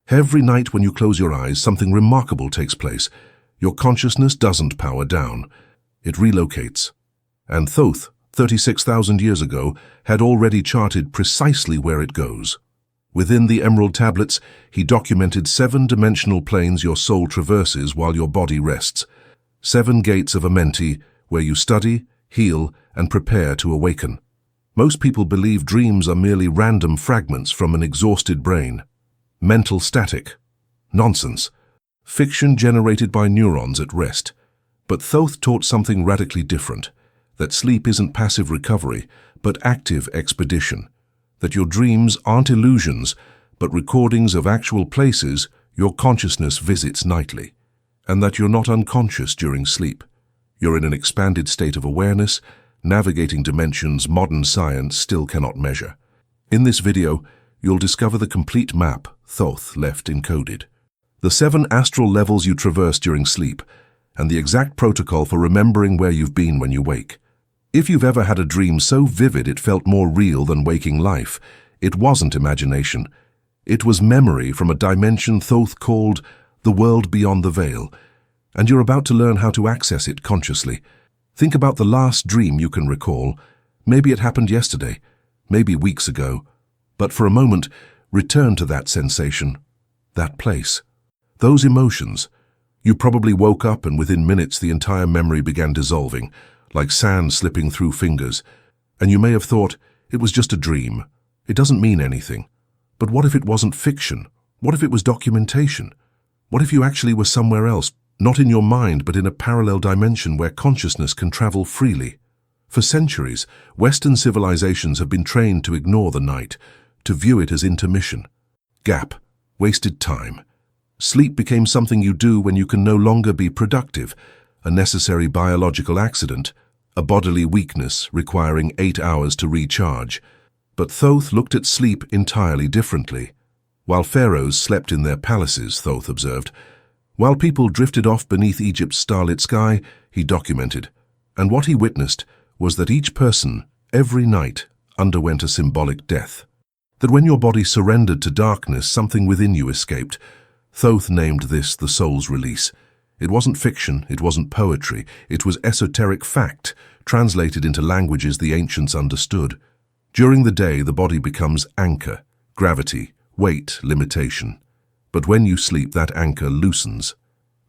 Every night when you close your eyes, something remarkable takes place. Your consciousness doesn't power down. It relocates. And Thoth, 36,000 years ago, had already charted precisely where it goes. Within the Emerald Tablets, he documented 7-dimensional planes your soul traverses while your body rests. 7 gates of Amenti, where you study, heal, and prepare to awaken. Most people believe dreams are merely random fragments from an exhausted brain. Mental static. Nonsense. Fiction generated by neurons at rest. But Thoth taught something radically different. That sleep isn't passive recovery, but active expedition. That your dreams aren't illusions, but recordings of actual places your consciousness visits nightly. And that you're not unconscious during sleep. You're in an expanded state of awareness, navigating dimensions modern science still cannot measure. In this video, you'll discover the complete map Thoth left encoded. The 7 astral levels you traverse during sleep, and the exact protocol for remembering where you've been when you wake. If you've ever had a dream so vivid it felt more real than waking life, it wasn't imagination. It was memory from a dimension Thoth called the world beyond the veil, and you're about to learn how to access it consciously. Think about the last dream you can recall. Maybe it happened yesterday, maybe weeks ago, but for a moment, return to that sensation, that place, those emotions. You probably woke up and within minutes the entire memory began dissolving, like sand slipping through fingers, and you may have thought, it was just a dream. It doesn't mean anything. But what if it wasn't fiction? What if it was documentation? What if you actually were somewhere else, not in your mind but in a parallel dimension where consciousness can travel freely? For centuries, Western civilizations have been trained to ignore the night, to view it as intermission, gap, wasted time. Sleep became something you do when you can no longer be productive, a necessary biological accident, a bodily weakness requiring 8 hours to recharge. But Thoth looked at sleep entirely differently. While pharaohs slept in their palaces, Thoth observed, while people drifted off beneath Egypt's starlit sky, he documented, and what he witnessed was that each person, every night, underwent a symbolic death. That when your body surrendered to darkness, something within you escaped. Thoth named this the soul's release. It wasn't fiction, it wasn't poetry, it was esoteric fact, translated into languages the ancients understood. During the day, the body becomes anchor, gravity, weight, limitation. But when you sleep, that anchor loosens.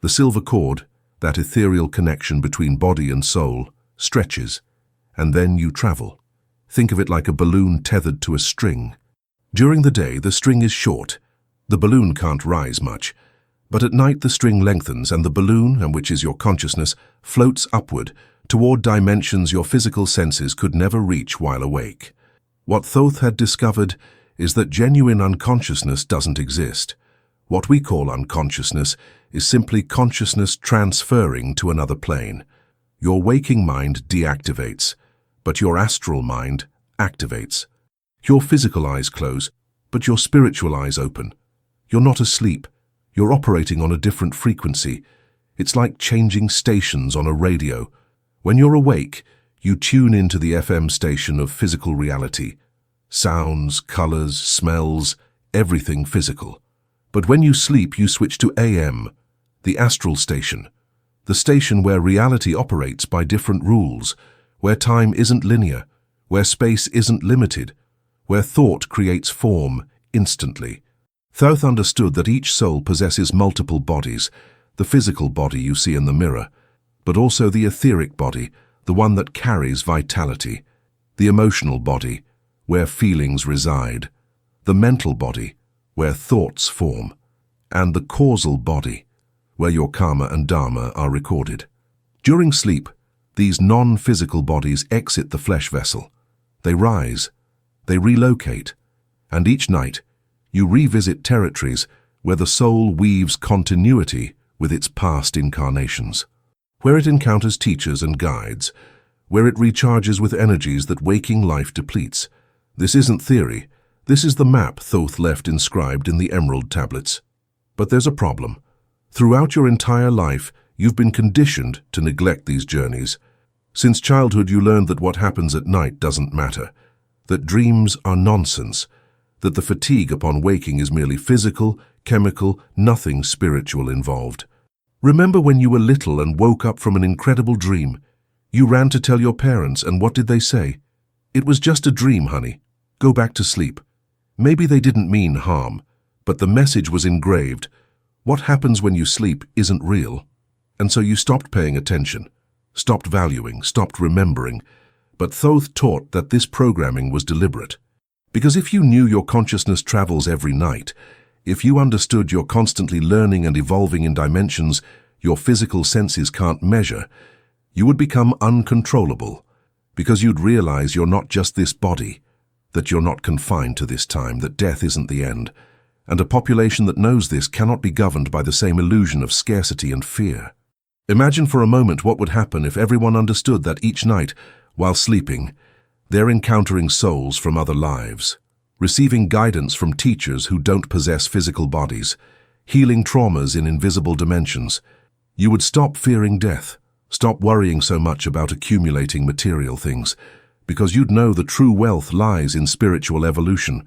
The silver cord, that ethereal connection between body and soul, stretches, and then you travel. Think of it like a balloon tethered to a string. During the day, the string is short. The balloon can't rise much. But at night, the string lengthens and the balloon, and which is your consciousness, floats upward toward dimensions your physical senses could never reach while awake. What Thoth had discovered is that genuine unconsciousness doesn't exist. What we call unconsciousness is simply consciousness transferring to another plane. Your waking mind deactivates, but your astral mind activates. Your physical eyes close, but your spiritual eyes open. You're not asleep. You're operating on a different frequency. It's like changing stations on a radio. When you're awake, you tune into the FM station of physical reality. Sounds, colors, smells, everything physical. But when you sleep, you switch to AM, the astral station. The station where reality operates by different rules, where time isn't linear, where space isn't limited, where thought creates form instantly. Thoth understood that each soul possesses multiple bodies, the physical body you see in the mirror, but also the etheric body, the one that carries vitality, the emotional body, where feelings reside, the mental body, where thoughts form, and the causal body, where your karma and dharma are recorded. During sleep, these non-physical bodies exit the flesh vessel. They rise, they relocate, and each night, you revisit territories where the soul weaves continuity with its past incarnations, where it encounters teachers and guides, where it recharges with energies that waking life depletes. This isn't theory. This is the map Thoth left inscribed in the Emerald Tablets. But there's a problem. Throughout your entire life, you've been conditioned to neglect these journeys. Since childhood, you learned that what happens at night doesn't matter, that dreams are nonsense, that the fatigue upon waking is merely physical, chemical, nothing spiritual involved. Remember when you were little and woke up from an incredible dream? You ran to tell your parents, and what did they say? It was just a dream, honey. Go back to sleep. Maybe they didn't mean harm, but the message was engraved. What happens when you sleep isn't real. And so you stopped paying attention, stopped valuing, stopped remembering. But Thoth taught that this programming was deliberate. Because if you knew your consciousness travels every night, if you understood you're constantly learning and evolving in dimensions your physical senses can't measure, you would become uncontrollable. Because you'd realize you're not just this body, that you're not confined to this time, that death isn't the end. And a population that knows this cannot be governed by the same illusion of scarcity and fear. Imagine for a moment what would happen if everyone understood that each night, while sleeping, they're encountering souls from other lives, receiving guidance from teachers who don't possess physical bodies, healing traumas in invisible dimensions. You would stop fearing death, stop worrying so much about accumulating material things, because you'd know the true wealth lies in spiritual evolution,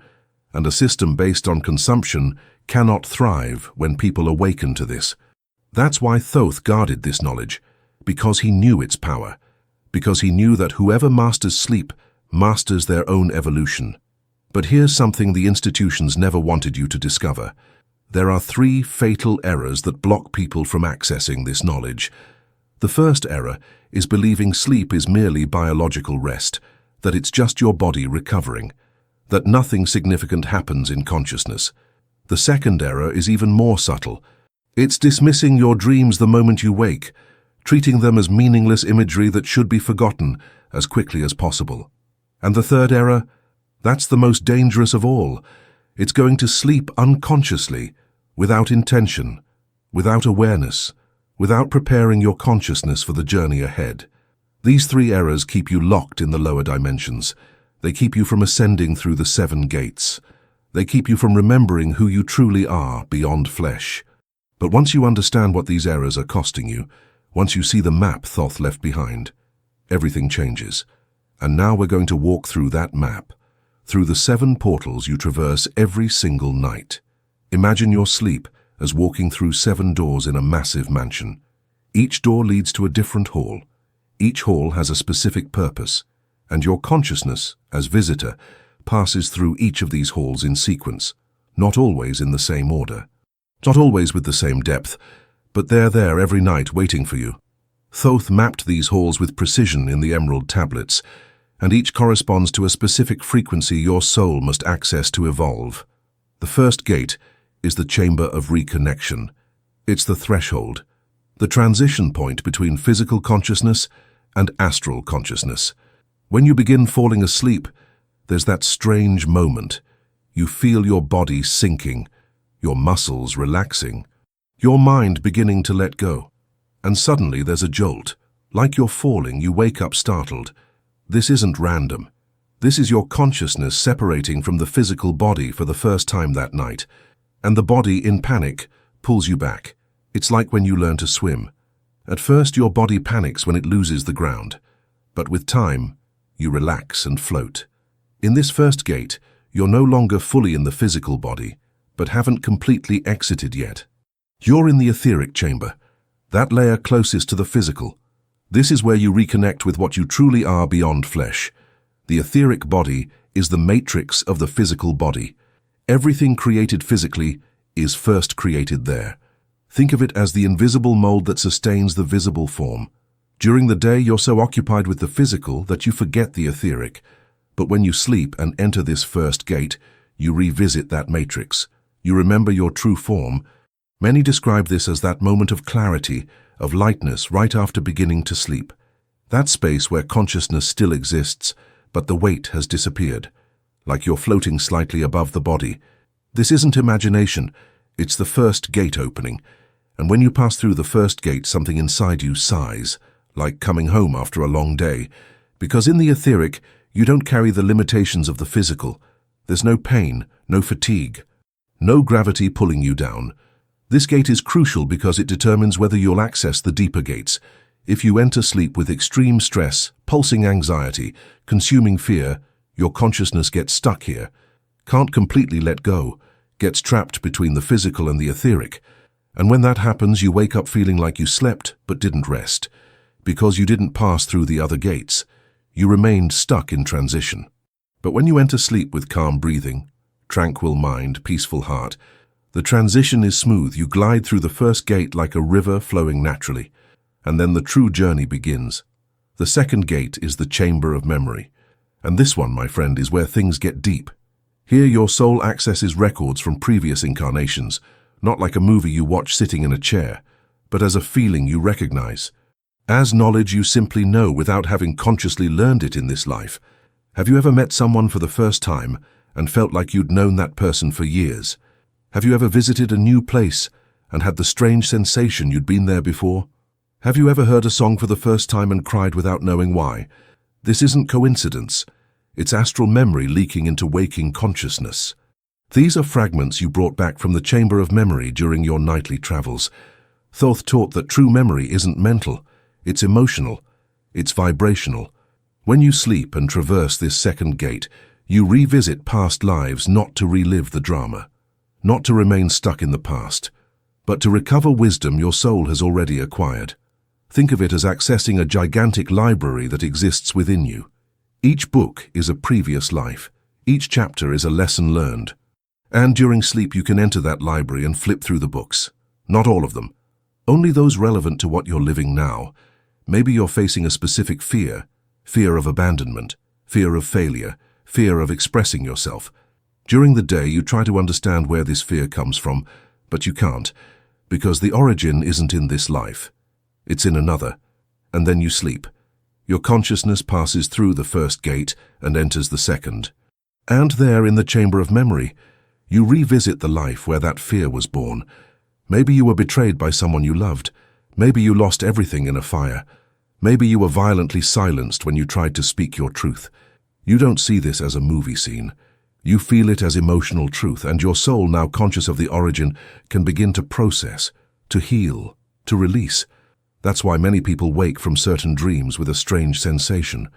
and a system based on consumption cannot thrive when people awaken to this. That's why Thoth guarded this knowledge, because he knew its power, because he knew that whoever masters sleep masters their own evolution. But here's something the institutions never wanted you to discover. There are 3 fatal errors that block people from accessing this knowledge. The first error is believing sleep is merely biological rest, that it's just your body recovering, that nothing significant happens in consciousness. The second error is even more subtle. It's dismissing your dreams the moment you wake, treating them as meaningless imagery that should be forgotten as quickly as possible. And the third error, that's the most dangerous of all. It's going to sleep unconsciously, without intention, without awareness, without preparing your consciousness for the journey ahead. These 3 errors keep you locked in the lower dimensions. They keep you from ascending through the 7 gates. They keep you from remembering who you truly are beyond flesh. But once you understand what these errors are costing you, once you see the map Thoth left behind, everything changes. And now we're going to walk through that map, through the 7 portals you traverse every single night. Imagine your sleep as walking through 7 doors in a massive mansion. Each door leads to a different hall. Each hall has a specific purpose, and your consciousness, as visitor, passes through each of these halls in sequence, not always in the same order, not always with the same depth, but they're there every night waiting for you. Thoth mapped these halls with precision in the emerald tablets, and each corresponds to a specific frequency your soul must access to evolve. The first gate is the chamber of reconnection. It's the threshold, the transition point between physical consciousness and astral consciousness. When you begin falling asleep, there's that strange moment. You feel your body sinking, your muscles relaxing, your mind beginning to let go. And suddenly there's a jolt. Like you're falling, you wake up startled. This isn't random. This is your consciousness separating from the physical body for the first time that night. And the body, in panic, pulls you back. It's like when you learn to swim. At first, your body panics when it loses the ground. But with time, you relax and float. In this first gate, you're no longer fully in the physical body, but haven't completely exited yet. You're in the etheric chamber, that layer closest to the physical. This is where you reconnect with what you truly are beyond flesh. The etheric body is the matrix of the physical body. Everything created physically is first created there. Think of it as the invisible mold that sustains the visible form. During the day, you're so occupied with the physical that you forget the etheric. But when you sleep and enter this first gate, you revisit that matrix. You remember your true form. Many describe this as that moment of clarity, of lightness right after beginning to sleep. That space where consciousness still exists, but the weight has disappeared, like you're floating slightly above the body. This isn't imagination, it's the first gate opening. And when you pass through the first gate, something inside you sighs, like coming home after a long day. Because in the etheric, you don't carry the limitations of the physical. There's no pain, no fatigue, no gravity pulling you down. This gate is crucial because it determines whether you'll access the deeper gates. If you enter sleep with extreme stress, pulsing anxiety, consuming fear, your consciousness gets stuck here, can't completely let go, gets trapped between the physical and the etheric. And when that happens, you wake up feeling like you slept but didn't rest, because you didn't pass through the other gates. You remained stuck in transition. But when you enter sleep with calm breathing, tranquil mind, peaceful heart, the transition is smooth. You glide through the first gate like a river flowing naturally, and then the true journey begins. The second gate is the chamber of memory. And this one, my friend, is where things get deep. Here your soul accesses records from previous incarnations, not like a movie you watch sitting in a chair, but as a feeling you recognize. As knowledge you simply know without having consciously learned it in this life. Have you ever met someone for the first time and felt like you'd known that person for years? Have you ever visited a new place and had the strange sensation you'd been there before? Have you ever heard a song for the first time and cried without knowing why? This isn't coincidence. It's astral memory leaking into waking consciousness. These are fragments you brought back from the chamber of memory during your nightly travels. Thoth taught that true memory isn't mental, it's emotional, it's vibrational. When you sleep and traverse this second gate, you revisit past lives not to relive the drama, not to remain stuck in the past, but to recover wisdom your soul has already acquired. Think of it as accessing a gigantic library that exists within you. Each book is a previous life. Each chapter is a lesson learned. And during sleep you can enter that library and flip through the books. Not all of them. Only those relevant to what you're living now. Maybe you're facing a specific fear. Fear of abandonment. Fear of failure. Fear of expressing yourself. During the day you try to understand where this fear comes from, but you can't, because the origin isn't in this life. It's in another. And then you sleep. Your consciousness passes through the first gate and enters the second. And there in the chamber of memory, you revisit the life where that fear was born. Maybe you were betrayed by someone you loved. Maybe you lost everything in a fire. Maybe you were violently silenced when you tried to speak your truth. You don't see this as a movie scene. You feel it as emotional truth, and your soul, now conscious of the origin, can begin to process, to heal, to release. That's why many people wake from certain dreams with a strange sensation,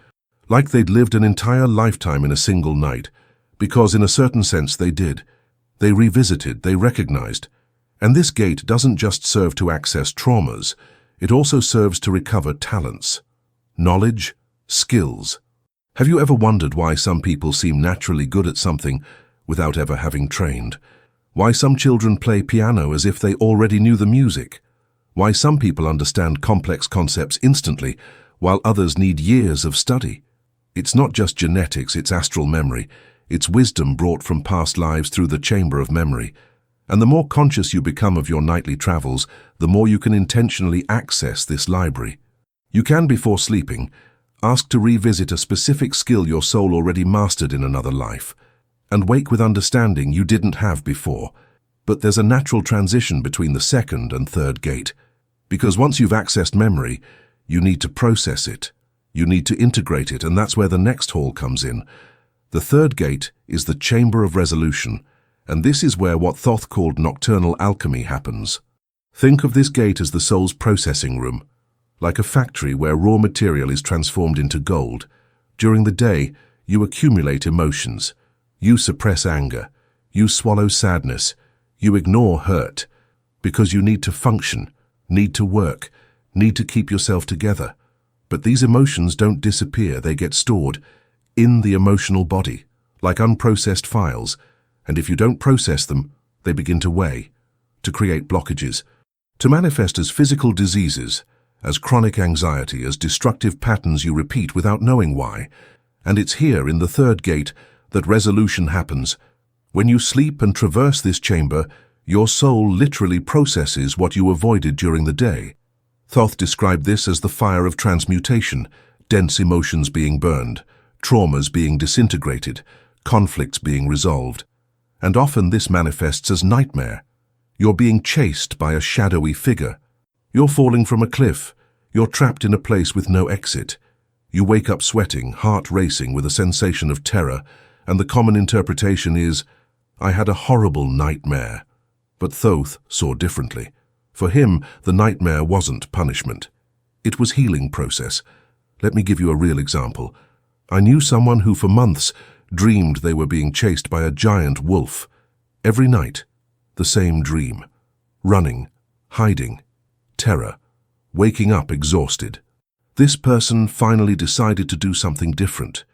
like they'd lived an entire lifetime in a single night, because in a certain sense they did. They revisited, they recognized. And this gate doesn't just serve to access traumas, it also serves to recover talents, knowledge, skills. Have you ever wondered why some people seem naturally good at something without ever having trained? Why some children play piano as if they already knew the music? Why some people understand complex concepts instantly, while others need years of study? It's not just genetics, it's astral memory. It's wisdom brought from past lives through the chamber of memory. And the more conscious you become of your nightly travels, the more you can intentionally access this library. You can, before sleeping, ask to revisit a specific skill your soul already mastered in another life, and wake with understanding you didn't have before. But there's a natural transition between the second and third gate, because once you've accessed memory, you need to process it, you need to integrate it, and that's where the next hall comes in. The third gate is the chamber of resolution, and this is where what Thoth called nocturnal alchemy happens. Think of this gate as the soul's processing room, like a factory where raw material is transformed into gold. During the day, you accumulate emotions. You suppress anger. You swallow sadness. You ignore hurt, because you need to function, need to work, need to keep yourself together. But these emotions don't disappear, they get stored in the emotional body, like unprocessed files, and if you don't process them, they begin to weigh, to create blockages, to manifest as physical diseases, as chronic anxiety, as destructive patterns you repeat without knowing why. And it's here, in the third gate, that resolution happens. When you sleep and traverse this chamber, your soul literally processes what you avoided during the day. Thoth described this as the fire of transmutation, dense emotions being burned, traumas being disintegrated, conflicts being resolved. And often this manifests as nightmare. You're being chased by a shadowy figure. You're falling from a cliff. You're trapped in a place with no exit. You wake up sweating, heart racing with a sensation of terror, and the common interpretation is, "I had a horrible nightmare." But Thoth saw differently. For him, the nightmare wasn't punishment. It was healing process. Let me give you a real example. I knew someone who for months dreamed they were being chased by a giant wolf. Every night, the same dream. Running, hiding, terror, waking up exhausted. This person finally decided to do something different.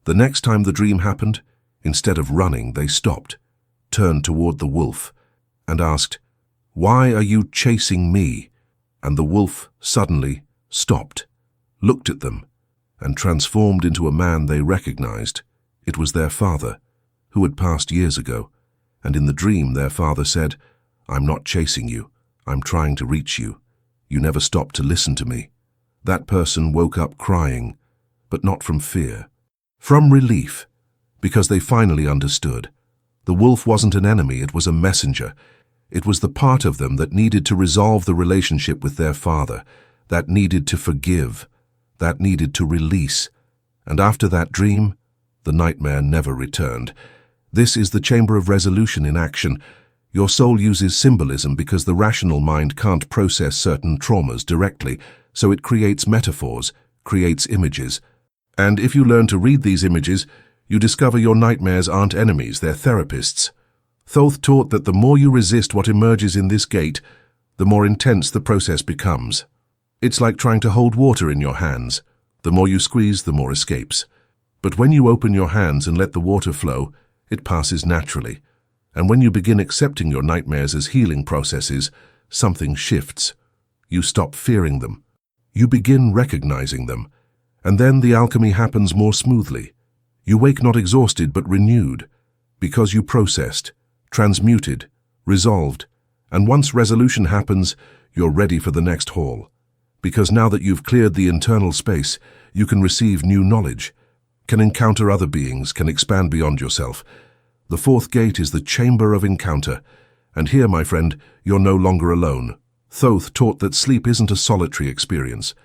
The next time the dream happened, instead of running, they stopped, turned toward the wolf, and asked, "Why are you chasing me?" And the wolf suddenly stopped, looked at them, and transformed into a man they recognized. It was their father, who had passed years ago, and in the dream their father said, "I'm not chasing you, I'm trying to reach you. You never stopped to listen to me." That person woke up crying, but not from fear, from relief, because they finally understood. The wolf wasn't an enemy, it was a messenger. It was the part of them that needed to resolve the relationship with their father, that needed to forgive, that needed to release. And after that dream, the nightmare never returned. This is the chamber of resolution in action. Your soul uses symbolism because the rational mind can't process certain traumas directly, so it creates metaphors, creates images. And if you learn to read these images, you discover your nightmares aren't enemies, they're therapists. Thoth taught that the more you resist what emerges in this gate, the more intense the process becomes. It's like trying to hold water in your hands. The more you squeeze, the more escapes. But when you open your hands and let the water flow, it passes naturally. And when you begin accepting your nightmares as healing processes, something shifts. You stop fearing them. You begin recognizing them. And then the alchemy happens more smoothly. You wake not exhausted but renewed, because you processed, transmuted, resolved, and once resolution happens, you're ready for the next haul. Because now that you've cleared the internal space, you can receive new knowledge, can encounter other beings, can expand beyond yourself. The fourth gate is the chamber of encounter, and here, my friend, you're no longer alone. Thoth taught that sleep isn't a solitary experience,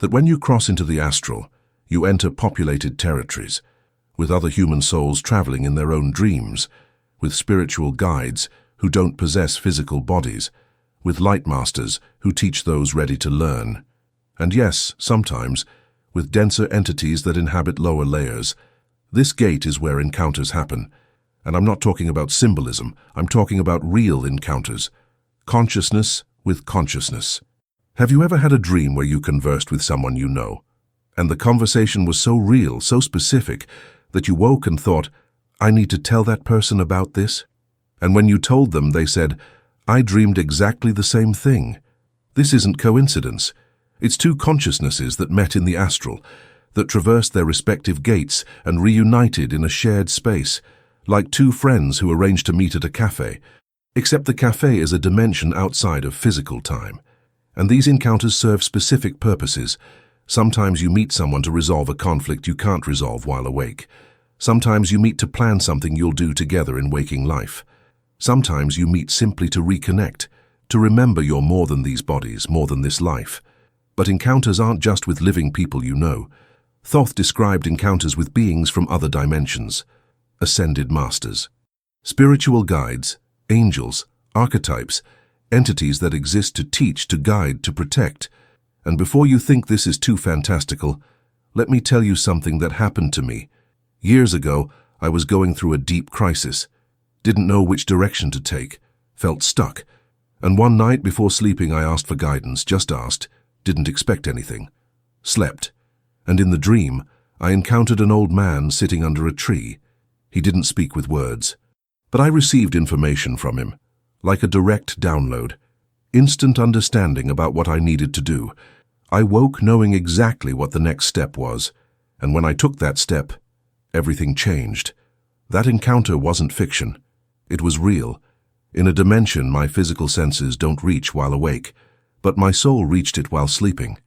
that when you cross into the astral, you enter populated territories, with other human souls traveling in their own dreams, with spiritual guides who don't possess physical bodies, with light masters who teach those ready to learn. And yes, sometimes, with denser entities that inhabit lower layers. This gate is where encounters happen. And I'm not talking about symbolism, I'm talking about real encounters. Consciousness with consciousness. Have you ever had a dream where you conversed with someone you know, and the conversation was so real, so specific, that you woke and thought, "I need to tell that person about this"? And when you told them, they said, "I dreamed exactly the same thing." This isn't coincidence. It's two consciousnesses that met in the astral, that traversed their respective gates and reunited in a shared space, like two friends who arranged to meet at a cafe. Except the cafe is a dimension outside of physical time. And these encounters serve specific purposes. Sometimes you meet someone to resolve a conflict you can't resolve while awake. Sometimes you meet to plan something you'll do together in waking life. Sometimes you meet simply to reconnect, to remember you're more than these bodies, more than this life. But encounters aren't just with living people you know. Thoth described encounters with beings from other dimensions. Ascended masters, spiritual guides, angels, archetypes, entities that exist to teach, to guide, to protect. And before you think this is too fantastical, let me tell you something that happened to me. Years ago, I was going through a deep crisis, didn't know which direction to take, felt stuck. And one night before sleeping, I asked for guidance, just asked, didn't expect anything. Slept. And in the dream, I encountered an old man sitting under a tree. He didn't speak with words, but I received information from him, like a direct download, instant understanding about what I needed to do. I woke knowing exactly what the next step was, and when I took that step, everything changed. That encounter wasn't fiction. It was real, in a dimension my physical senses don't reach while awake, but my soul reached it while sleeping.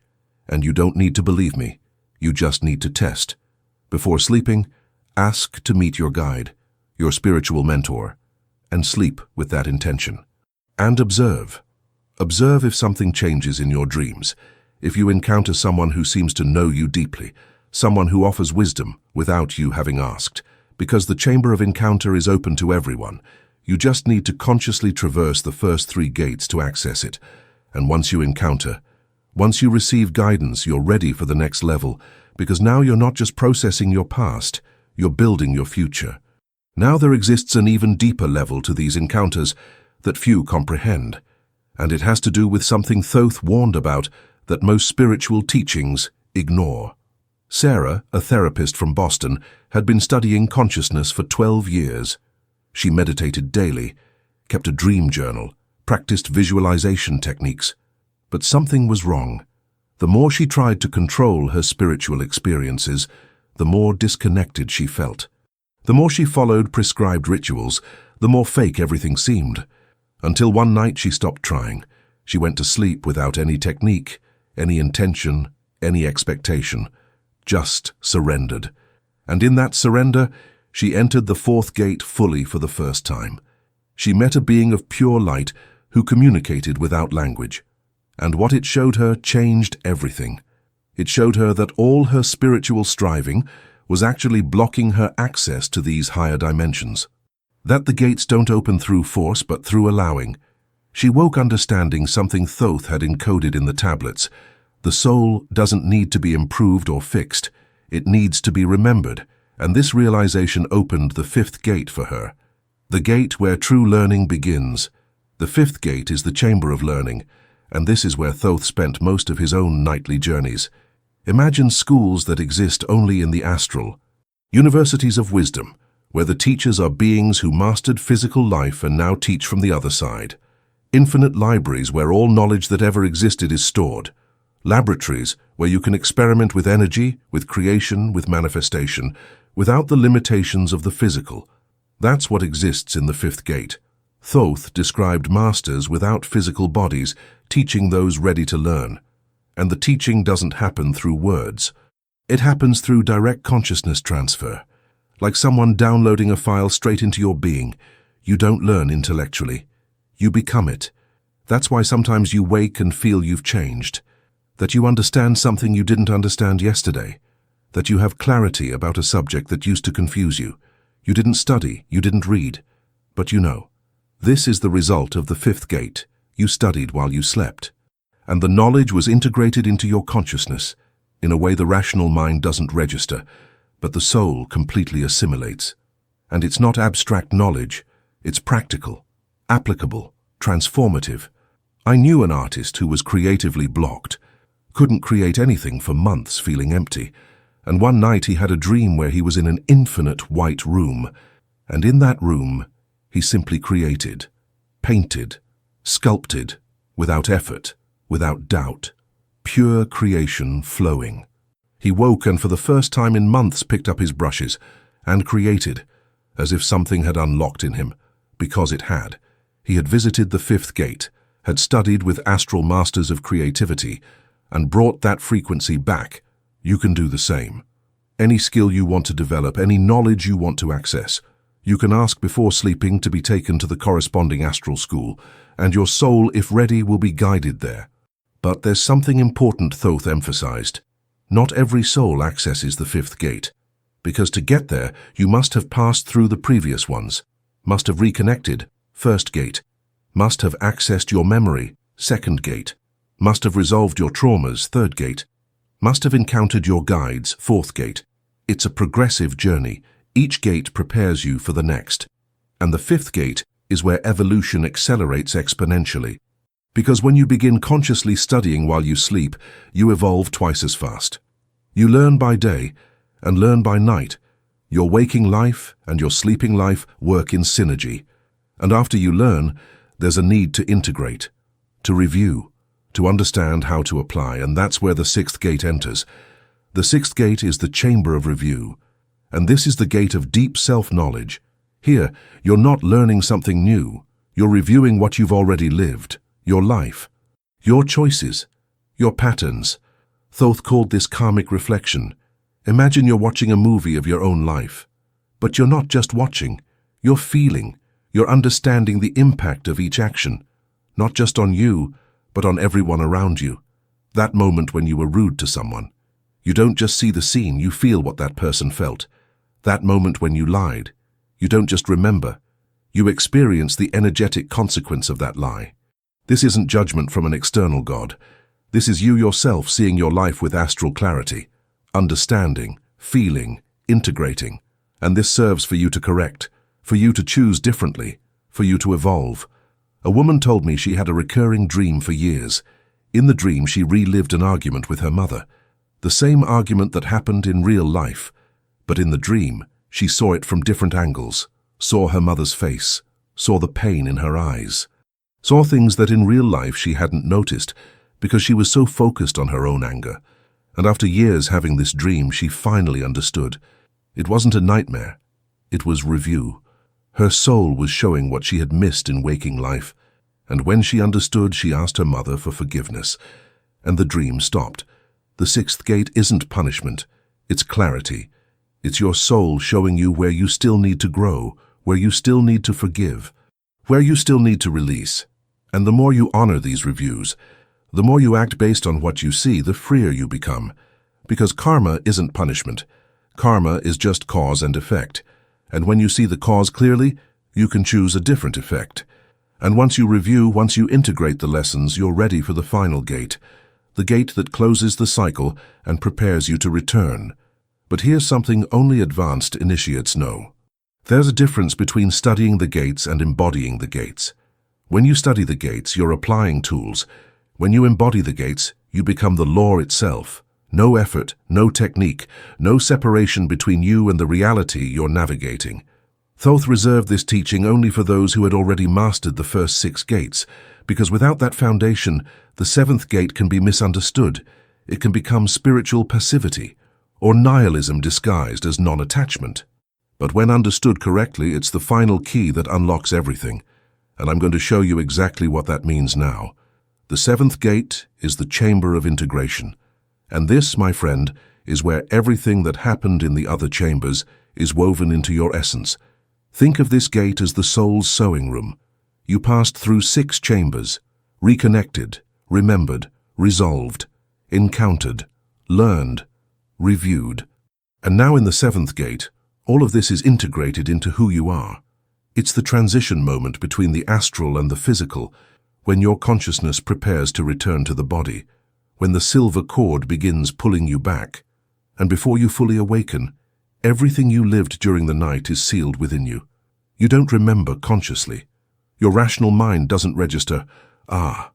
And you don't need to believe me, you just need to test. Before sleeping, ask to meet your guide, your spiritual mentor, and sleep with that intention. And observe. Observe if something changes in your dreams, if you encounter someone who seems to know you deeply, someone who offers wisdom without you having asked, because the chamber of encounter is open to everyone. You just need to consciously traverse the first 3 gates to access it. And once you encounter, once you receive guidance, you're ready for the next level, because now you're not just processing your past, you're building your future. Now there exists an even deeper level to these encounters that few comprehend, and it has to do with something Thoth warned about that most spiritual teachings ignore. Sarah, a therapist from Boston, had been studying consciousness for 12 years. She meditated daily, kept a dream journal, practiced visualization techniques. But something was wrong. The more she tried to control her spiritual experiences, the more disconnected she felt. The more she followed prescribed rituals, the more fake everything seemed. Until one night she stopped trying. She went to sleep without any technique, any intention, any expectation. Just surrendered. And in that surrender, she entered the fourth gate fully for the first time. She met a being of pure light who communicated without language. And what it showed her changed everything. It showed her that all her spiritual striving was actually blocking her access to these higher dimensions. That the gates don't open through force but through allowing. She woke understanding something Thoth had encoded in the tablets. The soul doesn't need to be improved or fixed. It needs to be remembered, and this realization opened the fifth gate for her. The gate where true learning begins. The fifth gate is the chamber of learning, and this is where Thoth spent most of his own nightly journeys. Imagine schools that exist only in the astral. Universities of wisdom, where the teachers are beings who mastered physical life and now teach from the other side. Infinite libraries where all knowledge that ever existed is stored. Laboratories where you can experiment with energy, with creation, with manifestation, without the limitations of the physical. That's what exists in the fifth gate. Thoth described masters without physical bodies, teaching those ready to learn. And the teaching doesn't happen through words. It happens through direct consciousness transfer. Like someone downloading a file straight into your being. You don't learn intellectually. You become it. That's why sometimes you wake and feel you've changed. That you understand something you didn't understand yesterday. That you have clarity about a subject that used to confuse you. You didn't study, you didn't read, but you know. This is the result of the fifth gate. You studied while you slept. And the knowledge was integrated into your consciousness, in a way the rational mind doesn't register, but the soul completely assimilates. And it's not abstract knowledge, it's practical, applicable, transformative. I knew an artist who was creatively blocked, couldn't create anything for months, feeling empty, and one night he had a dream where he was in an infinite white room, and in that room he simply created, painted, sculpted, without effort, without doubt, pure creation flowing. He woke and for the first time in months picked up his brushes and created, as if something had unlocked in him, because it had. He had visited the fifth gate, had studied with astral masters of creativity, and brought that frequency back. You can do the same. Any skill you want to develop, any knowledge you want to access, you can ask before sleeping to be taken to the corresponding astral school, and your soul, if ready, will be guided there. But there's something important Thoth emphasized. Not every soul accesses the fifth gate, because to get there, you must have passed through the previous ones, must have reconnected, first gate, must have accessed your memory, second gate, must have resolved your traumas, third gate, must have encountered your guides, fourth gate. It's a progressive journey. Each gate prepares you for the next. And the fifth gate is where evolution accelerates exponentially. Because when you begin consciously studying while you sleep, you evolve twice as fast. You learn by day and learn by night. Your waking life and your sleeping life work in synergy. And after you learn, there's a need to integrate, to review, to understand how to apply, and that's where the sixth gate enters. The sixth gate is the chamber of review, and this is the gate of deep self-knowledge. Here, you're not learning something new. You're reviewing what you've already lived, your life, your choices, your patterns. Thoth called this karmic reflection. Imagine you're watching a movie of your own life. But you're not just watching, you're feeling, you're understanding the impact of each action, not just on you, but on everyone around you. That moment when you were rude to someone. You don't just see the scene, you feel what that person felt. That moment when you lied. You don't just remember, you experience the energetic consequence of that lie. This isn't judgment from an external God. This is you yourself seeing your life with astral clarity, understanding, feeling, integrating. And this serves for you to correct, for you to choose differently, for you to evolve. A woman told me she had a recurring dream for years. In the dream, she relived an argument with her mother, the same argument that happened in real life. But in the dream, she saw it from different angles, saw her mother's face, saw the pain in her eyes, saw things that in real life she hadn't noticed because she was so focused on her own anger. And after years having this dream, she finally understood. It wasn't a nightmare. It was review. Her soul was showing what she had missed in waking life. And when she understood, she asked her mother for forgiveness. And the dream stopped. The sixth gate isn't punishment. It's clarity. It's your soul showing you where you still need to grow, where you still need to forgive, where you still need to release. And the more you honor these reviews, the more you act based on what you see, the freer you become. Because karma isn't punishment. Karma is just cause and effect. And when you see the cause clearly, you can choose a different effect. And once you review, once you integrate the lessons, you're ready for the final gate, the gate that closes the cycle and prepares you to return. But here's something only advanced initiates know. There's a difference between studying the gates and embodying the gates. When you study the gates, you're applying tools. When you embody the gates, you become the law itself. No effort, no technique, no separation between you and the reality you're navigating. Thoth reserved this teaching only for those who had already mastered the first 6 gates, because without that foundation, the 7th gate can be misunderstood. It can become spiritual passivity, or nihilism disguised as non-attachment. But when understood correctly, it's the final key that unlocks everything. And I'm going to show you exactly what that means now. The 7th gate is the chamber of integration. And this, my friend, is where everything that happened in the other chambers is woven into your essence. Think of this gate as the soul's sewing room. You passed through 6 chambers, reconnected, remembered, resolved, encountered, learned, reviewed. And now in the 7th gate, all of this is integrated into who you are. It's the transition moment between the astral and the physical, when your consciousness prepares to return to the body, when the silver cord begins pulling you back. And before you fully awaken, everything you lived during the night is sealed within you. You don't remember consciously. Your rational mind doesn't register, I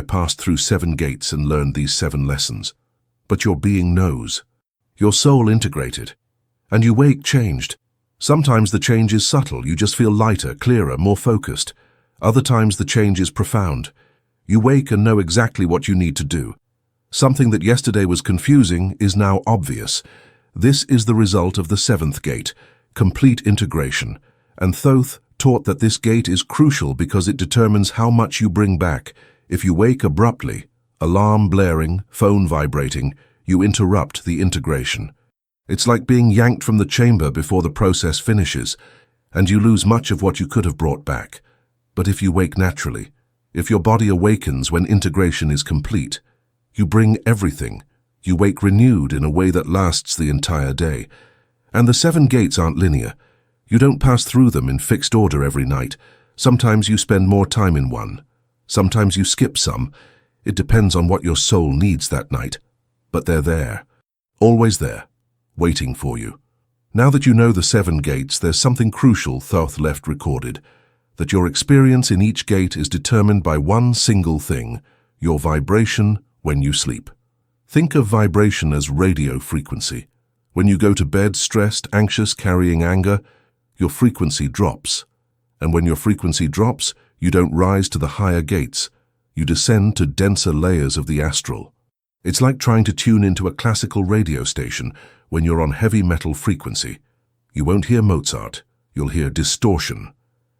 passed through 7 gates and learned these 7 lessons. But your being knows. Your soul integrated. And you wake changed. Sometimes the change is subtle. You just feel lighter, clearer, more focused. Other times the change is profound. You wake and know exactly what you need to do. Something that yesterday was confusing is now obvious. This is the result of the 7th gate, complete integration. And Thoth taught that this gate is crucial because it determines how much you bring back. If you wake abruptly, alarm blaring, phone vibrating, you interrupt the integration. It's like being yanked from the chamber before the process finishes, and you lose much of what you could have brought back. But if you wake naturally, if your body awakens when integration is complete, you bring everything. You wake renewed in a way that lasts the entire day. And the 7 gates aren't linear. You don't pass through them in fixed order every night. Sometimes you spend more time in one. Sometimes you skip some. It depends on what your soul needs that night. But they're there. Always there. Waiting for you. Now that you know the 7 gates, there's something crucial Thoth left recorded. That your experience in each gate is determined by one single thing, your vibration when you sleep. Think of vibration as radio frequency. When you go to bed stressed, anxious, carrying anger, your frequency drops. And when your frequency drops, you don't rise to the higher gates. You descend to denser layers of the astral. It's like trying to tune into a classical radio station when you're on heavy metal frequency. You won't hear Mozart, you'll hear distortion.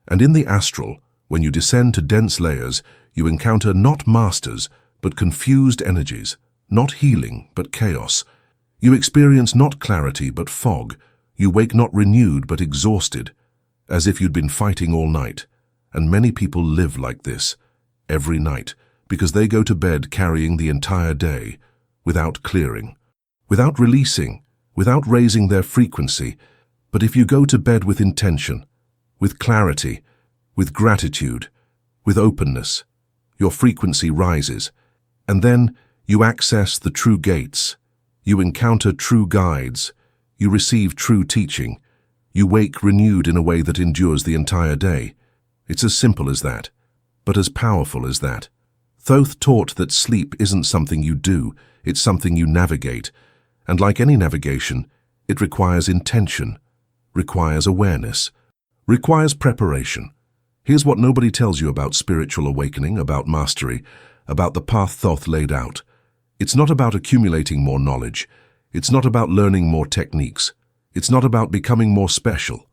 And in the astral, when you descend to dense layers, you encounter not masters, but confused energies, not healing, but chaos. You experience not clarity, but fog. You wake not renewed, but exhausted, as if you'd been fighting all night. And many people live like this, every night, because they go to bed carrying the entire day, without clearing, without releasing, without raising their frequency. But if you go to bed with intention, with clarity, with gratitude, with openness, your frequency rises. And then you access the true gates. You encounter true guides. You receive true teaching. You wake renewed in a way that endures the entire day. It's as simple as that, but as powerful as that. Thoth taught that sleep isn't something you do, it's something you navigate. And like any navigation, it requires intention, requires awareness, requires preparation. Here's what nobody tells you about spiritual awakening, about mastery, about the path Thoth laid out. It's not about accumulating more knowledge. It's not about learning more techniques. It's not about becoming more special.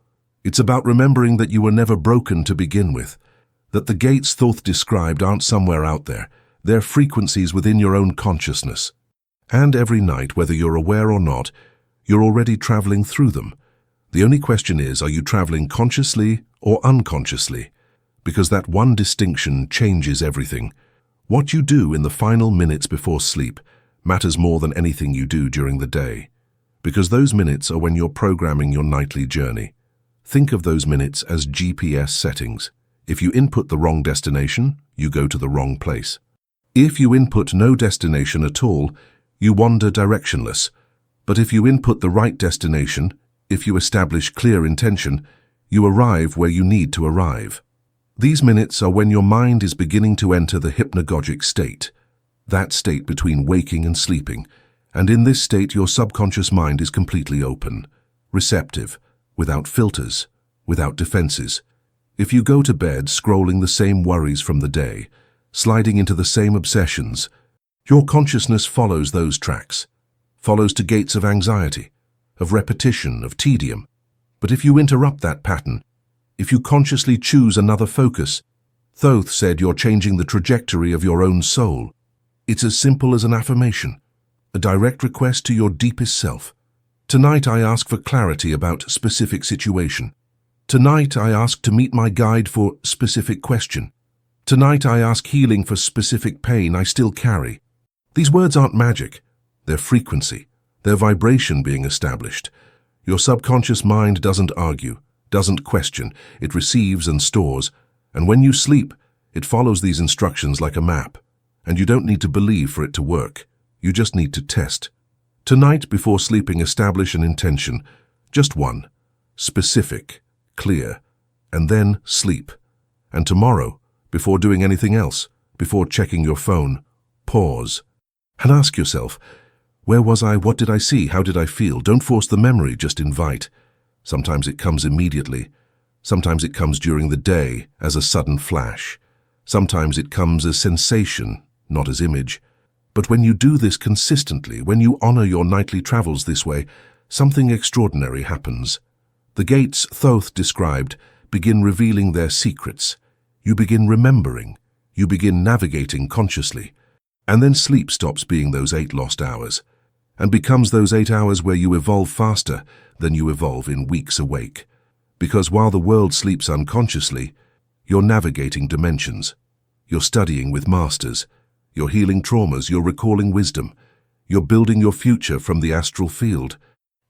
It's about remembering that you were never broken to begin with, that the gates Thoth described aren't somewhere out there. They're frequencies within your own consciousness. And every night, whether you're aware or not, you're already traveling through them. The only question is, are you traveling consciously or unconsciously? Because that one distinction changes everything. What you do in the final minutes before sleep matters more than anything you do during the day. Because those minutes are when you're programming your nightly journey. Think of those minutes as GPS settings. If you input the wrong destination, you go to the wrong place. If you input no destination at all, you wander directionless. But if you input the right destination, if you establish clear intention, you arrive where you need to arrive. These minutes are when your mind is beginning to enter the hypnagogic state, that state between waking and sleeping, and in this state your subconscious mind is completely open, receptive, without filters, without defenses. If you go to bed scrolling the same worries from the day, sliding into the same obsessions, your consciousness follows those tracks, follows to gates of anxiety, of repetition, of tedium. But if you interrupt that pattern, if you consciously choose another focus, Thoth said you're changing the trajectory of your own soul. It's as simple as an affirmation, a direct request to your deepest self. Tonight I ask for clarity about specific situation. Tonight I ask to meet my guide for specific question. Tonight I ask healing for specific pain I still carry. These words aren't magic. They're frequency. They're vibration being established. Your subconscious mind doesn't argue, doesn't question. It receives and stores. And when you sleep, it follows these instructions like a map. And you don't need to believe for it to work. You just need to test. Tonight, before sleeping, establish an intention. Just one. Specific, clear. And then sleep. And tomorrow, before doing anything else, before checking your phone, pause. And ask yourself, where was I? What did I see? How did I feel? Don't force the memory, just invite. Sometimes it comes immediately. Sometimes it comes during the day as a sudden flash. Sometimes it comes as sensation, not as image. But when you do this consistently, when you honor your nightly travels this way, something extraordinary happens. The gates Thoth described begin revealing their secrets. You begin remembering. You begin navigating consciously. And then sleep stops being those 8 lost hours and becomes those 8 hours where you evolve faster than you evolve in weeks awake. Because while the world sleeps unconsciously, you're navigating dimensions. You're studying with masters. You're healing traumas. You're recalling wisdom. You're building your future from the astral field.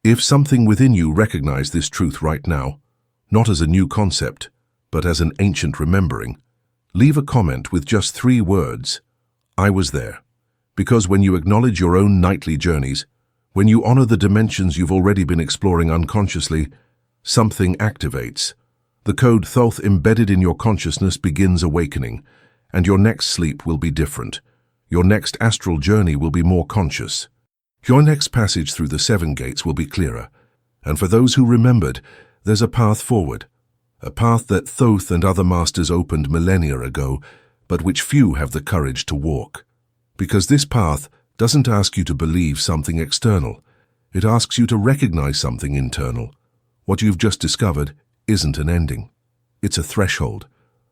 If something within you recognizes this truth right now, not as a new concept, but as an ancient remembering, leave a comment with just 3 words. I was there. Because when you acknowledge your own nightly journeys, when you honor the dimensions you've already been exploring unconsciously, something activates. The code Thoth embedded in your consciousness begins awakening, and your next sleep will be different. Your next astral journey will be more conscious. Your next passage through the 7 gates will be clearer. And for those who remembered, there's a path forward. A path that Thoth and other masters opened millennia ago, but which few have the courage to walk. Because this path doesn't ask you to believe something external. It asks you to recognize something internal. What you've just discovered isn't an ending. It's a threshold,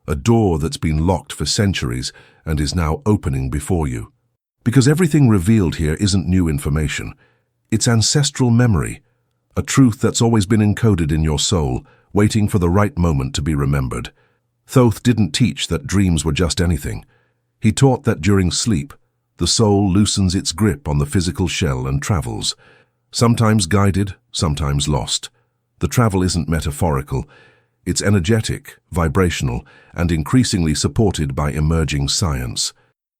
a door that's been locked for centuries and is now opening before you. Because everything revealed here isn't new information. It's ancestral memory, a truth that's always been encoded in your soul, waiting for the right moment to be remembered. Thoth didn't teach that dreams were just anything. He taught that during sleep, the soul loosens its grip on the physical shell and travels, sometimes guided, sometimes lost. The travel isn't metaphorical. It's energetic, vibrational, and increasingly supported by emerging science.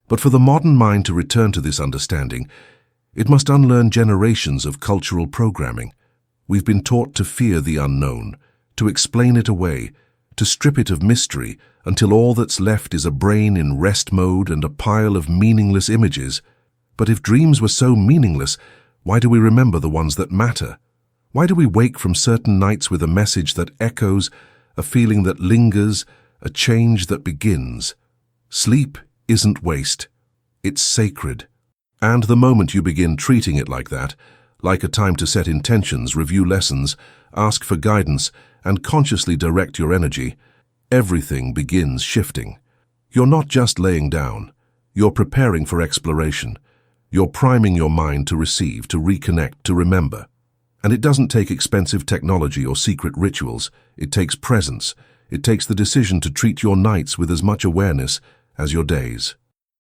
But for the modern mind to return to this understanding, it must unlearn generations of cultural programming. We've been taught to fear the unknown, to explain it away, to strip it of mystery until all that's left is a brain in rest mode and a pile of meaningless images. But if dreams were so meaningless, why do we remember the ones that matter? Why do we wake from certain nights with a message that echoes, a feeling that lingers, a change that begins? Sleep isn't waste. It's sacred. And the moment you begin treating it like that, like a time to set intentions, review lessons, ask for guidance, and consciously direct your energy, everything begins shifting. You're not just laying down. You're preparing for exploration. You're priming your mind to receive, to reconnect, to remember. And it doesn't take expensive technology or secret rituals. It takes presence. It takes the decision to treat your nights with as much awareness as your days.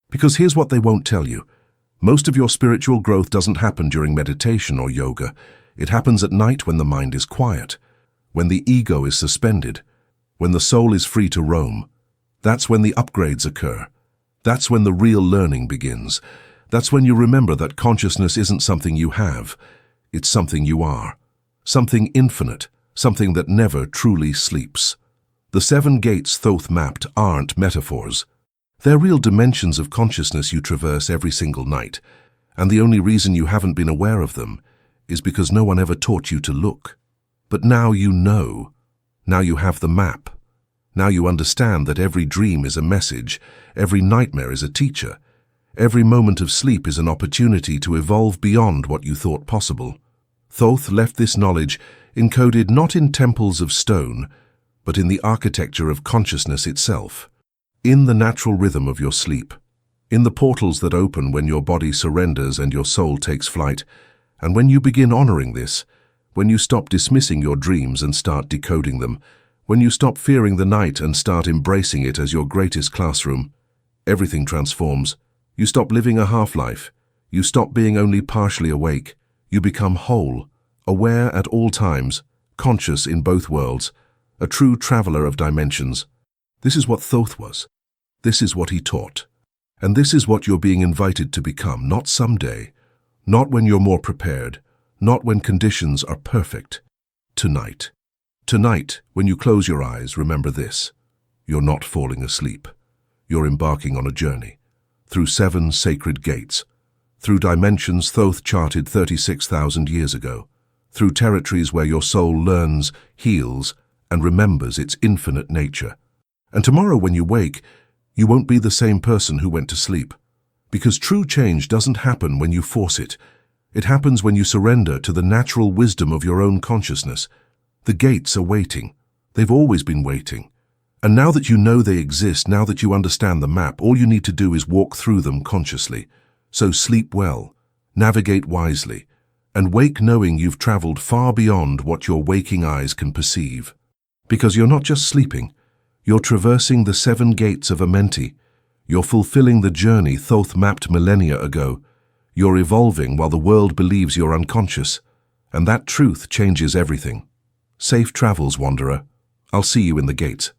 Because here's what they won't tell you. Most of your spiritual growth doesn't happen during meditation or yoga. It happens at night when the mind is quiet, when the ego is suspended, when the soul is free to roam. That's when the upgrades occur. That's when the real learning begins. That's when you remember that consciousness isn't something you have. It's something you are. Something infinite, something that never truly sleeps. The 7 gates Thoth mapped aren't metaphors. They're real dimensions of consciousness you traverse every single night, and the only reason you haven't been aware of them is because no one ever taught you to look. But now you know. Now you have the map. Now you understand that every dream is a message, every nightmare is a teacher, every moment of sleep is an opportunity to evolve beyond what you thought possible. Thoth left this knowledge encoded not in temples of stone, but in the architecture of consciousness itself. In the natural rhythm of your sleep, in the portals that open when your body surrenders and your soul takes flight, and when you begin honoring this, when you stop dismissing your dreams and start decoding them, when you stop fearing the night and start embracing it as your greatest classroom, everything transforms. You stop living a half-life. You stop being only partially awake. You become whole, aware at all times, conscious in both worlds, a true traveler of dimensions. This is what Thoth was. This is what he taught. And this is what you're being invited to become, not someday, not when you're more prepared, not when conditions are perfect. Tonight. Tonight, when you close your eyes, remember this. You're not falling asleep. You're embarking on a journey. Through 7 sacred gates. Through dimensions Thoth charted 36,000 years ago. Through territories where your soul learns, heals, and remembers its infinite nature. And tomorrow when you wake, you won't be the same person who went to sleep. Because true change doesn't happen when you force it. It happens when you surrender to the natural wisdom of your own consciousness. The gates are waiting. They've always been waiting. And now that you know they exist, now that you understand the map, all you need to do is walk through them consciously. So sleep well, navigate wisely, and wake knowing you've traveled far beyond what your waking eyes can perceive. Because you're not just sleeping. You're traversing the 7 gates of Amenti. You're fulfilling the journey Thoth mapped millennia ago. You're evolving while the world believes you're unconscious. And that truth changes everything. Safe travels, wanderer. I'll see you in the gates.